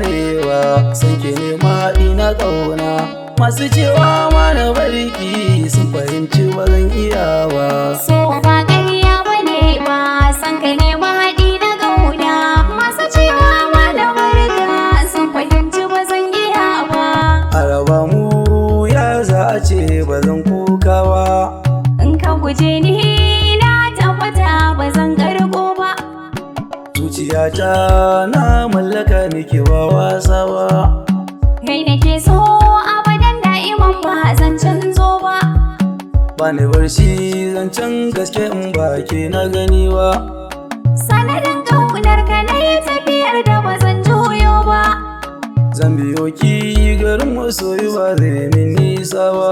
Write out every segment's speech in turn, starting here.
bane ba, san ki ne mahaɗi na ƙauna. Masu cewa ma na barki sun fahimci ba zan iya ba. So ba ƙarya bane ba, san ka ne mahaɗi na ƙauna. Masu cewa ma na barka sun fahimci ba zan iya ba. A raba mu ya za a ce ba zan kuka ba. In ka guje ni na tabbata ba zan karko ba. Zuciyata na mallaka miki ba wasa ba. Kai nake so abadan da'iman ba zan canzo ba. Bani barci zancen gaske in ba ke na gani ba. Sanadin ƙaunar ka na yi tafiyar da ba zan juyo ba. Zan biyo ki garin masoyi ba zai min nisa ba.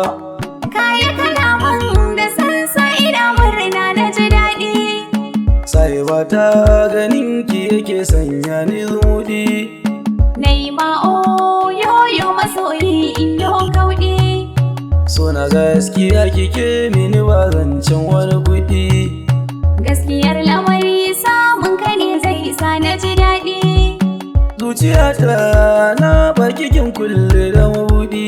Kayi kalaman da sansa ina murna na ji daɗi. Sai ba ta ganin ki yake sanya ni zumuɗi. Na yi ma'oyoyo masoyi in yi kauɗi. So na gaskiya kike mini ba zancen wani kuɗi. Gaskiyar lamari samun ka ne zai sa na ji daɗi. Zuciyata na baki kin kulle da mabuɗi.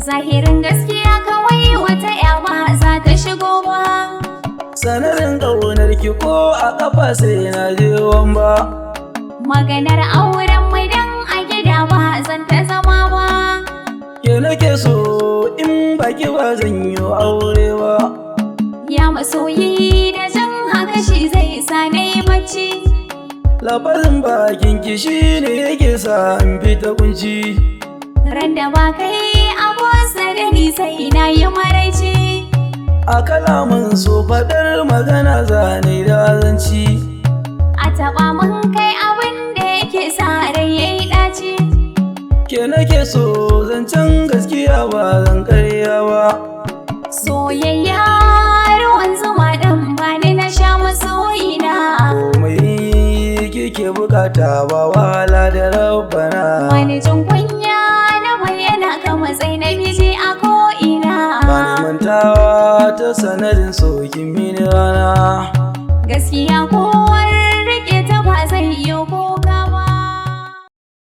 Zahirin gaskiya kawai wata ya ba za ta shigo ba. Sanarin ƙaunar ki ko a ƙafa sai na je wamba. Maganar auren mai dan a gida ba zan ta zama ba. Ke nake so in baki ba zan yi aure ba. Ya masoyi da jan haka shi zai sa na yi bacci. Labarin bakin ki shi ne yake sa in fita kunci. Ran da ba kai a kusa da ni sai na yi maraici. A kalaman so faɗar magana zane da zanci. A taɓa mun kai abin da yake sa rai yayi ɗaci. Ke nake so zancen gaskiya ba zan karya ba. Soyayya ruwan zuma ɗan bani na sha masoyina. Komai kike bukata ba wahala da rabbana. Wani jin kunya na bayyana ka matsayi na miji a ko'ina. Bani mantawa ta sanadin sokin mini rana. Gaskiya ko